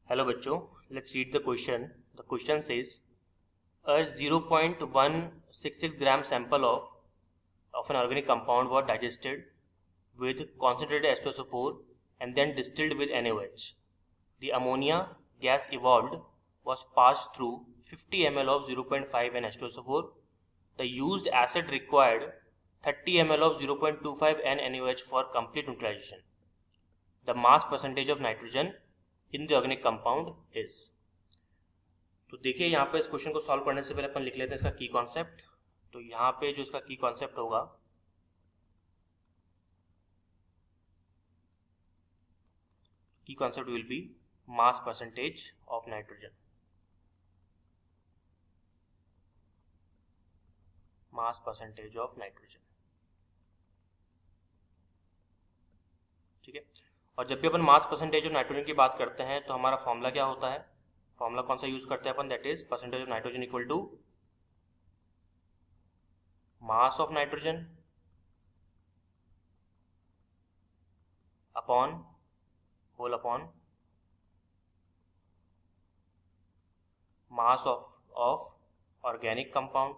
Hello बच्चों, let's read the question. The question says a 0.166 gram sample of an organic compound was digested with concentrated H2SO4 and then distilled with NaOH. The ammonia gas evolved was passed through 50 ml of 0.5 N H2SO4. The used acid required 30 ml of 0.25 N NaOH for complete neutralization. The mass percentage of nitrogen in the organic compound is. तो देखिए यहाँ पे इस question को solve करने से पहले अपन लिख लेते हैं इसका की कॉन्सेप्ट. तो यहाँ पे जो इसका की कॉन्सेप्ट होगा, की concept will be mass percentage of nitrogen. Mass percentage of nitrogen. ठीक है. और जब भी अपन मास परसेंटेज ऑफ नाइट्रोजन की बात करते हैं तो हमारा फॉर्मूला क्या होता है? फॉर्मूला कौन सा यूज करते हैं अपन? That is percentage of nitrogen equal to mass of nitrogen upon whole upon mass of organic compound,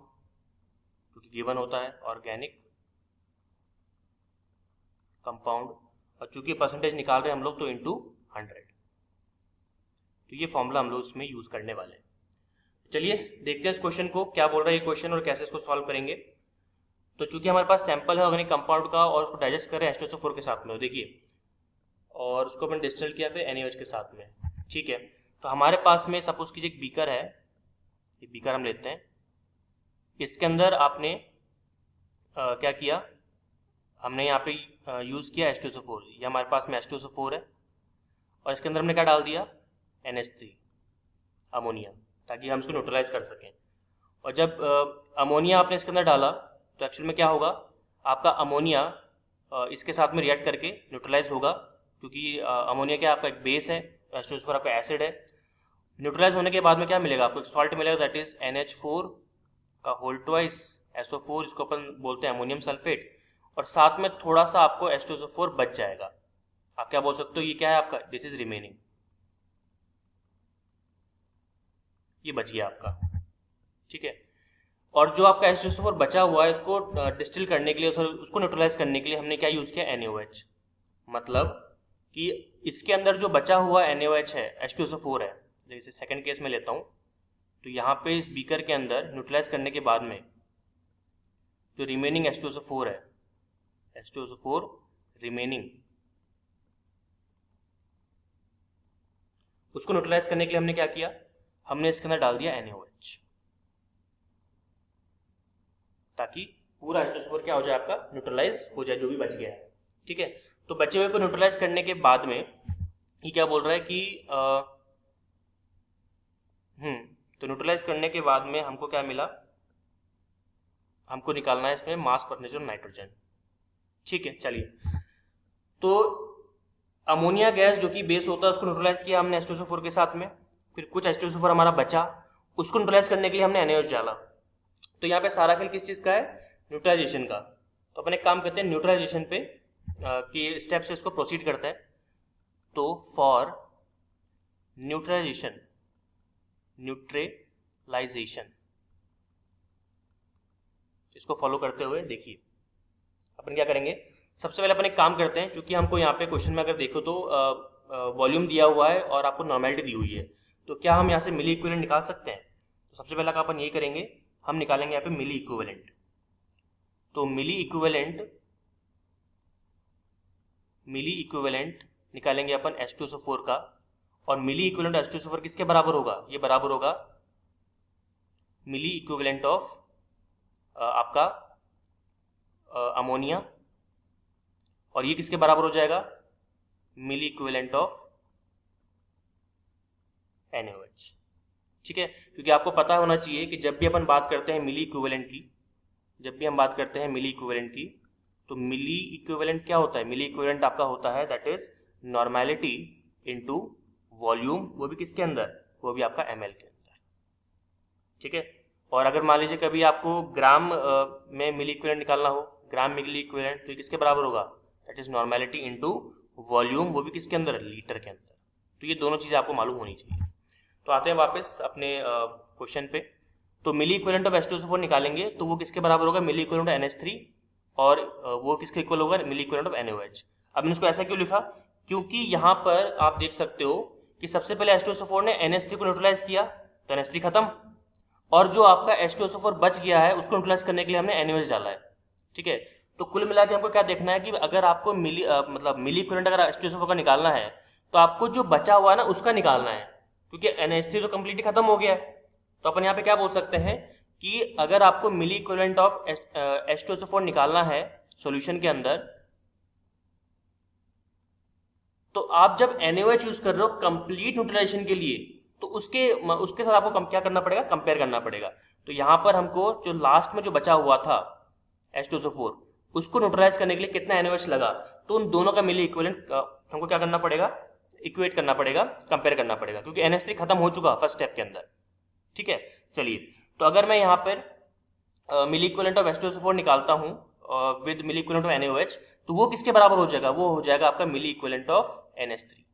जो कि गिवन होता है ऑर्गेनिक कंपाउंड. और चूंकि परसेंटेज निकाल रहे हैं हम लोग तो इंटू 100. तो ये फॉर्मूला हम लोग इसमें यूज करने वाले हैं. चलिए देखते हैं इस क्वेश्चन को, क्या बोल रहा है ये क्वेश्चन और कैसे इसको सॉल्व करेंगे. तो चूंकि हमारे पास सैंपल है ऑर्गेनिक कंपाउंड का और उसको डाइजेस्ट कर रहे हैं H2SO4 के साथ में, देखिए, और उसको अपन डिस्टिल किया फिर NaOH के साथ में. ठीक है. तो हमारे पास में सपोज कीजिए एक बीकर है. ये बीकर हम लेते हैं. इसके अंदर आपने क्या किया, हमने यहाँ पे यूज किया H2SO4. ये हमारे पास में H2SO4 है और इसके अंदर हमने क्या डाल दिया, NH3 अमोनिया, ताकि हम इसको न्यूट्रलाइज कर सकें. और जब अमोनिया आपने इसके अंदर डाला तो एक्चुअल में क्या होगा, आपका अमोनिया इसके साथ में रिएक्ट करके न्यूट्रलाइज होगा, क्योंकि अमोनिया क्या आपका एक बेस है, H2SO4 आपका एसिड है. न्यूट्रलाइज होने के बाद में क्या मिलेगा आपको, एक सॉल्ट मिलेगा, दैट इज NH4 का होल ट्वाइस SO4, इसको अपन बोलते हैं अमोनियम सल्फेट, और साथ में थोड़ा सा आपको H2SO4 बच जाएगा. आप क्या बोल सकते हो, ये क्या है आपका, दिस इज रिमेनिंग. ये बच गया आपका. ठीक है. और जो आपका H2SO4 बचा हुआ है उसको डिस्टिल करने के लिए, उसको न्यूट्रलाइज करने के लिए हमने क्या यूज किया, NaOH. मतलब कि इसके अंदर जो बचा हुआ NaOH है, H2SO4 है, जैसे सेकंड केस में लेता हूं, तो यहाँ पे इस बीकर के अंदर न्यूट्रलाइज करने के बाद में जो रिमेनिंग H2SO4 है, H2SO4 रिमेनिंग, उसको न्यूट्रलाइज करने के लिए हमने क्या किया, हमने इसके अंदर डाल दिया NaOH, ताकि पूरा H2SO4 क्या हो जाए, आपका न्यूट्रलाइज हो जाए, जो भी बच गया है. ठीक है. तो बचे हुए को न्यूट्रलाइज करने के बाद में ये क्या बोल रहा है कि तो न्यूट्रलाइज करने के बाद में हमको क्या मिला, हमको निकालना है इसमें मास परसेंटेज ऑफ नाइट्रोजन. ठीक है. चलिए, तो अमोनिया गैस जो कि बेस होता है उसको न्यूट्रलाइज किया हमने H2SO4 के साथ में, फिर कुछ H2SO4 हमारा बचा, उसको न्यूट्रलाइज करने के लिए हमने NaOH डाला. तो यहाँ पे सारा खेल किस चीज का है, न्यूट्रलाइजेशन का. तो अपन एक काम करते हैं, न्यूट्रलाइजेशन पे की स्टेप से इसको प्रोसीड करते हैं. तो फॉर न्यूट्रलाइजेशन इसको फॉलो करते हुए देखिए अपन क्या करेंगे. सबसे पहले अपन एक काम करते हैं, क्योंकि हमको यहाँ पे क्वेश्चन में अगर देखो तो वॉल्यूम दिया हुआ है और आपको नॉर्मेलिटी दी हुई है, तो क्या हम यहाँ से मिली इक्विवेलेंट निकाल सकते हैं? तो सबसे पहला काम अपन ये करेंगे, हम निकालेंगे यहाँ पे मिली इक्विवेलेंट. तो मिली इक्विवेलेंट निकालेंगे अपन H2SO4 का, और मिली इक्विवेलेंट H2SO4 किसके बराबर होगा, ये बराबर होगा मिली इक्विवेलेंट ऑफ आपका अमोनिया, और ये किसके बराबर हो जाएगा, मिली इक्विवेलेंट ऑफ NaOH. ठीक है. क्योंकि आपको पता होना चाहिए कि जब भी अपन बात करते हैं मिली इक्विवेलेंट की, तो मिली इक्विवेलेंट क्या होता है, मिली इक्विवेलेंट आपका होता है that is normality into volume, वो भी किसके अंदर, वो भी आपका ml के अंदर. ठीक है. और अगर मान लीजिए कभी आपको ग्राम में मिली इक्विवेलेंट निकालना हो, ग्राम मिली इक्विवेलेंट, तो किसके बराबर होगा, that is normality into volume, वो भी किसके अंदर, लीटर के अंदर. तो ये दोनों चीज़ें आपको मालूम होनी चाहिए। तो आते हैं वापस अपने क्वेश्चन पे। तो मिली इक्विवेलेंट ऑफ H2SO4 निकालेंगे तो वो किसके बराबर होगा, मिली इक्विवेलेंट ऑफ NH3, और वो किसके इक्वल होगा, मिली इक्विवेलेंट ऑफ NaOH। अब मैंने इसको ऐसा क्यों लिखा, क्योंकि यहाँ पर आप देख सकते हो कि सबसे पहले H2SO4 ने NH3 को न्यूट्रलाइज किया तो NH3 खत्म, और जो आपका H2SO4 बच गया है उसको न्यूट्रलाइज करने के लिए हमने NaOH डाला है। ठीक है, तो कुल मिला के हमको क्या देखना है कि अगर आपको मिली इक्विवेलेंट अगर H2SO4 का निकालना है तो आपको जो बचा हुआ है ना उसका निकालना है, क्योंकि NH3 तो कंप्लीटली खत्म हो गया है। तो अपन यहाँ पे क्या बोल सकते हैं कि अगर आपको मिली इक्विवेलेंट ऑफ H2SO4 निकालना है सॉल्यूशन के अंदर, तो आप जब NaOH यूज कर रहे हो कंप्लीट न्यूट्रलाइजेशन के लिए, तो उसके साथ आपको क्या करना पड़ेगा, कंपेयर करना पड़ेगा। तो यहाँ पर हमको जो लास्ट में जो बचा हुआ था H2SO4 उसको न्यूट्रलाइज करने के लिए कितना NaOH लगा, तो उन दोनों का मिली इक्विवेलेंट हमको क्या करना पड़ेगा, इक्वेट करना पड़ेगा, कंपेयर करना पड़ेगा, क्योंकि NH3 खत्म हो चुका फर्स्ट स्टेप के अंदर। ठीक है, चलिए तो अगर मैं यहाँ पर मिली इक्विवेलेंट ऑफ H2SO4 निकालता हूँ with milliequivalent of NaOH, तो वो किसके बराबर हो जाएगा, वो हो जाएगा आपका milliequivalent of NH3,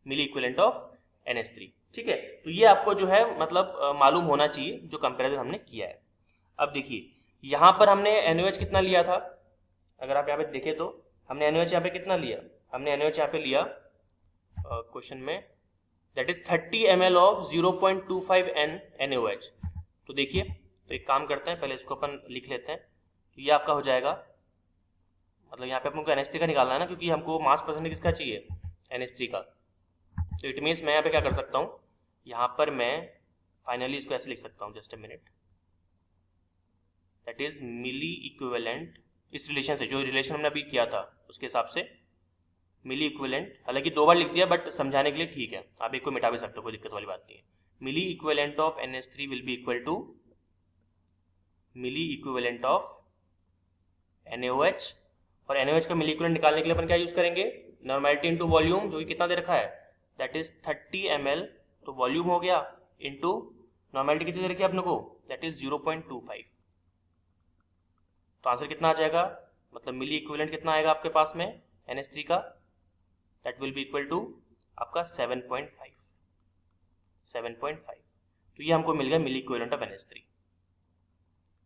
milliequivalent of NH3। ठीक है, तो ये आपको जो है मतलब मालूम होना चाहिए जो कंपैरिजन हमने किया है। अब देखिए यहाँ पर हमने NaOH कितना लिया था, अगर आप यहाँ पे देखें तो हमने NaOH यहाँ पे कितना लिया, हमने NaOH यहाँ पे लिया क्वेश्चन में that is 30 ml of 0.25 NaOH। तो देखिए, तो एक काम करते हैं, पहले इसको अपन लिख लेते हैं। तो ये आपका हो जाएगा, मतलब यहाँ पे अपन को NH3 का निकालना है ना, क्योंकि हमको मास परसेंटेज किसका चाहिए, NH3 का। तो इट मीन्स मैं यहाँ पे क्या कर सकता हूँ, यहाँ पर मैं फाइनली इसको ऐसे लिख सकता हूँ, just a minute, that is milliequivalent, इस रिलेशन से जो रिलेशन हमने अभी किया था उसके हिसाब से मिली इक्विवेलेंट, हालांकि 2 बार लिख दिया बट समझाने के लिए ठीक है, आप एक को मिटा भी सकते हो, कोई दिक्कत वाली बात नहीं है। Milliequivalent of NH3 will be equal to milliequivalent of NaOH, और NaOH का मिली इक्विवेलेंट निकालने के लिए अपन क्या यूज करेंगे, नॉर्मलिटी इनटू वॉल्यूम, जो कि कितना दे रखा है दैट इज 30 ml, तो वॉल्यूम हो गया इनटू नॉर्मलिटी कितनी दे रखी है अपने को, दैट इज 0.25। तो आंसर कितना आ जाएगा, मतलब मिली इक्विवेलेंट कितना आएगा आपके पास में NH3 का, that will be equal to आपका 7.5। तो ये हमको मिल गया मिली इक्विवेलेंट ऑफ NH3।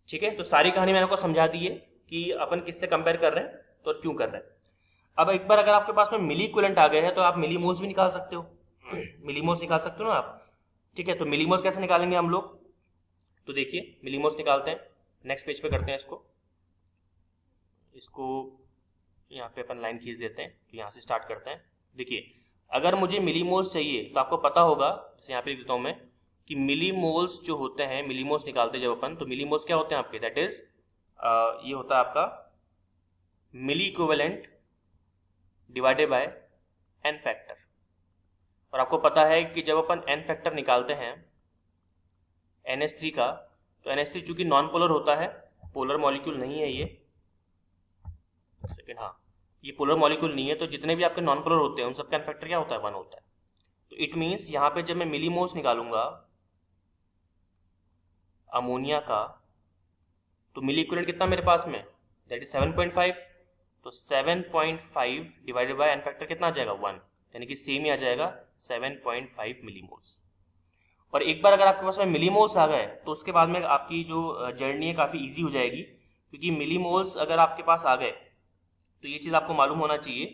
ठीक है, तो सारी कहानी मैंने आपको समझा दी है कि अपन किससे कंपेयर कर रहे हैं तो क्यों कर रहे हैं। अब एक बार अगर आपके पास में मिली इक्विवेलेंट आ गए हैं तो आप मिली मोल्स भी निकाल सकते हो, मिली मोल्स निकाल सकते हो ना आप। ठीक है, तो मिली मोल्स कैसे निकालेंगे हम लोग, तो देखिए मिली मोल्स निकालते हैं, नेक्स्ट पेज पे करते हैं इसको यहाँ पे अपन लाइन खींच देते हैं, तो यहाँ से स्टार्ट करते हैं। देखिए अगर मुझे मिली मोल्स चाहिए तो आपको पता होगा, जैसे यहाँ पे लिख देता हूँ मैं, कि मिली मोल्स जो होते हैं, मिली मोल्स निकालते हैं जब अपन, तो मिली मोल्स क्या होते हैं आपके, दैट इज ये होता है आपका milliequivalent divided by n factor. और आपको पता है कि जब अपन n फैक्टर निकालते हैं NH3 का, तो NH3 चूंकि नॉन पोलर होता है, पोलर मॉलिक्यूल नहीं है ये, सेकेंड, हाँ ये पोलर मॉलिक्यूल नहीं है, तो जितने भी आपके नॉन पोलर होते हैं उन सबका n फैक्टर क्या होता है, 1 होता है। तो इट मीन्स यहाँ पे जब मैं मिली मोल्स निकालूंगा अमोनिया का, तो मिली इक्विवेलेंट कितना मेरे पास में, दैट इज 7.5। तो 7.5 डिवाइडेड बाय n फैक्टर कितना आ जाएगा, 1, यानी कि सेम ही आ जाएगा 7.5 मिलीमोल्स। और एक बार अगर आपके पास में मिलीमोल्स आ गए तो उसके बाद में आपकी जो जर्नी है काफ़ी इजी हो जाएगी, क्योंकि मिलीमोल्स अगर आपके पास आ गए तो ये चीज़ आपको मालूम होना चाहिए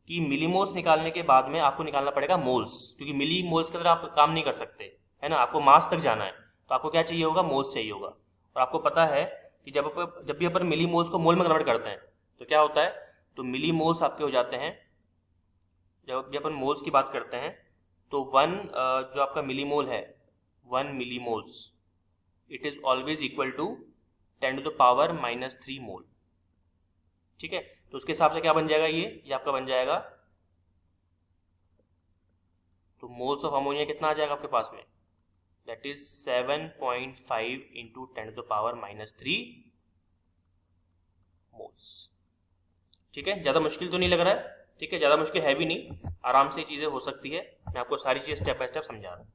कि मिलीमोल्स निकालने के बाद में आपको निकालना पड़ेगा मोल्स, क्योंकि मिलीमोल्स के अंदर आप काम नहीं कर सकते, है ना, आपको मास तक जाना है, तो आपको क्या चाहिए होगा, मोल्स चाहिए होगा। और आपको पता है कि जब भी अपन मिली मोल्स को मोल में कन्वर्ट करते हैं तो क्या होता है, तो मिली मोल्स आपके हो जाते हैं, जब भी अपन मोल्स की बात करते हैं तो 1 जो आपका मिली मोल है, 1 millimoles, it is always equal to 10⁻³ mole. ठीक है, तो उसके हिसाब से क्या बन जाएगा, ये आपका बन जाएगा, तो मोल्स ऑफ अमोनिया कितना आ जाएगा आपके पास में, दैट इज 7.5 इंटू 10⁻³ मोल्स। ठीक है, ज़्यादा मुश्किल तो नहीं लग रहा है, ठीक है, ज़्यादा मुश्किल है भी नहीं, आराम से चीज़ें हो सकती है, मैं आपको सारी चीज़ें स्टेप बाय स्टेप समझा रहा हूँ।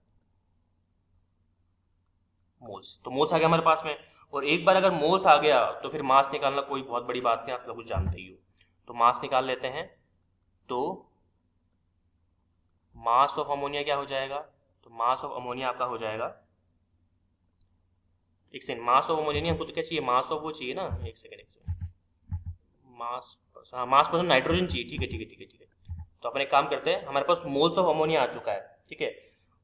मोल्स, तो मोल्स आ गया हमारे पास में, और एक बार अगर मोल्स आ गया तो फिर मास निकालना कोई बहुत बड़ी बात नहीं, आप लोग कुछ जानते ही हो। तो मास निकाल लेते हैं, तो मास ऑफ अमोनिया क्या हो जाएगा, तो मास ऑफ अमोनिया आपका हो जाएगा, एक सेकंड, मास ऑफ अमोनिया नहीं, हमको तो क्या चाहिए, मास ऑफ वो चाहिए ना, एक सेकंड मास, हाँ मास परसेंट नाइट्रोजन चाहिए, ठीक है ठीक है ठीक है ठीक है। तो अपन एक काम करते हैं, हमारे पास मोल्स ऑफ अमोनिया आ चुका है, ठीक है,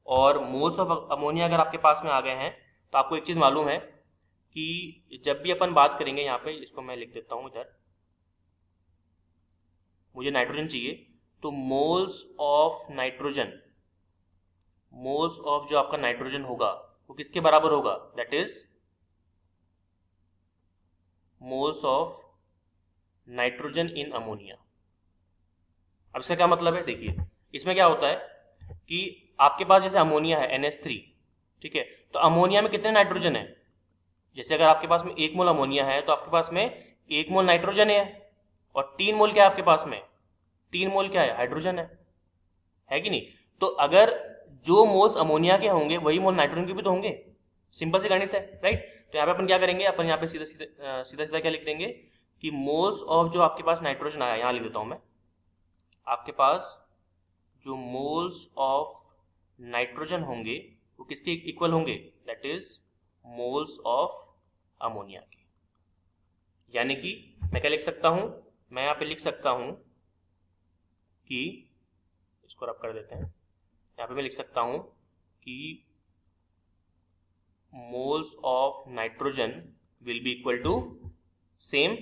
और मोल्स ऑफ अमोनिया अगर आपके पास में आ गए हैं तो आपको एक चीज़ मालूम है कि जब भी अपन बात करेंगे, यहाँ पे इसको मैं लिख देता हूँ इधर, मुझे नाइट्रोजन चाहिए, तो moles of nitrogen, moles of जो आपका नाइट्रोजन होगा वो किसके बराबर होगा, that is moles of nitrogen in ammonia. अब इसका क्या मतलब है, देखिए इसमें क्या होता है कि आपके पास जैसे अमोनिया है NH3, ठीक है, तो अमोनिया में कितने नाइट्रोजन है, जैसे अगर आपके पास में 1 मोल अमोनिया है तो आपके पास में 1 मोल नाइट्रोजन है, और 3 मोल क्या है आपके पास में, 3 मोल क्या है, हाइड्रोजन है कि नहीं। तो अगर जो मोल्स अमोनिया के होंगे वही मोल नाइट्रोजन के भी तो होंगे, सिंपल सी गणित है, राइट। तो यहाँ पे अपन क्या करेंगे, अपन यहाँ पे सीधा सीधा क्या लिख देंगे कि मोल्स ऑफ जो आपके पास नाइट्रोजन आया, यहाँ लिख देता हूँ मैं, आपके पास जो मोल्स ऑफ नाइट्रोजन होंगे वो किसके इक्वल होंगे, that is moles of ammonia के। यानी कि मैं क्या लिख सकता हूं, मैं यहाँ पे लिख सकता हूं कि, इसको रब कर देते हैं, यहाँ पे मैं लिख सकता हूं कि moles of nitrogen will be equal to same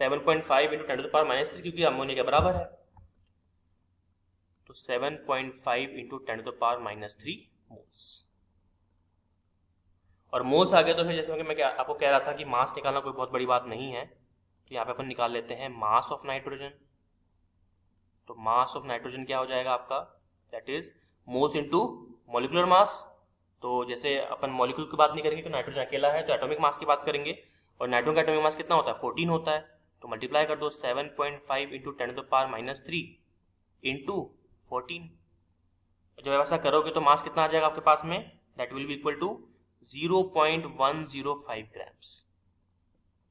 7.5 into 10 to the power -3, क्योंकि अमोनिया के बराबर है, तो 7.5 into 10 to the power -3 moles. और मोल्स आ गया तो फिर जैसे मैं आपको कह रहा था कि मास निकालना कोई बहुत बड़ी बात नहीं है, तो यहाँ पे अपन निकाल लेते हैं मास ऑफ नाइट्रोजन। तो मास ऑफ नाइट्रोजन क्या हो जाएगा आपका, that is moles into molecular mass. तो जैसे अपन मॉलिक्यूल की बात नहीं करेंगे, तो नाइट्रोजन अकेला है, तो एटॉमिक मास की बात करेंगे, और नाइट्रोजन का एटॉमिक मास कितना होता है, 14 होता है, तो मल्टीप्लाई कर दो 7.5 into 10 to the power -3 into 14। जब ऐसा करोगे तो मास कितना आ जाएगा आपके पास में, that will be equal to 0.105 grams.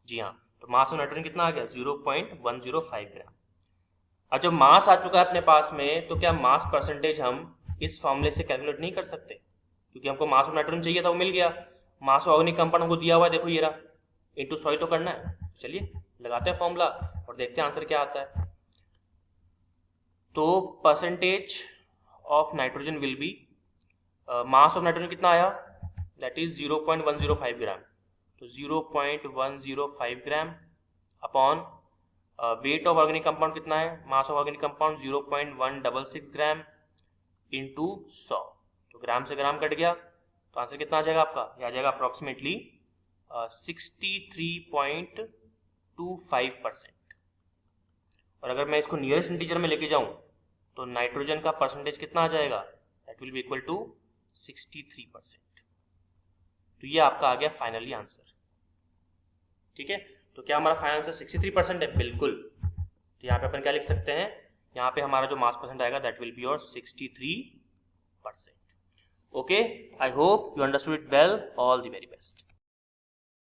जी हाँ, तो मास ऑफ नाइट्रोजन कितना आ गया, 0.105 ग्राम। अब जब मास आ चुका है अपने पास में, तो क्या मास परसेंटेज हम इस फॉर्मूले से कैलकुलेट नहीं कर सकते, क्योंकि हमको मास ऑफ नाइट्रोजन चाहिए था, वो मिल गया। मास ऑफ ऑर्गेनिक कंपाउंड हमको दिया हुआ है, देखो ये रहा, इंटू 100 तो करना है। चलिए लगाते हैं फॉर्मूला और देखते हैं आंसर क्या आता है। तो percentage of nitrogen will B, mass of nitrogen कितना आया, दैट इज 0.105 ग्राम, तो 0.105 ग्राम upon weight of organic compound कितना है, मास of organic compound 0.166 gram into 100, तो ग्राम से ग्राम कट गया, तो आंसर कितना आ जाएगा आपका, यह आ जाएगा अप्रोक्सीमेटली 63.25%। और अगर मैं इसको नियरेस्ट इंटीजर में लेके जाऊं तो नाइट्रोजन का परसेंटेज कितना आ जाएगा, that will be equal to 63%। तो ये आपका आ गया फाइनली आंसर, ठीक है। तो क्या हमारा फाइनल आंसर 63% है, बिल्कुल। तो यहाँ पे अपन क्या लिख सकते हैं, यहाँ पे हमारा जो मास परसेंट आएगा that will be your 63%। Okay, I hope you understood it well, all the very best.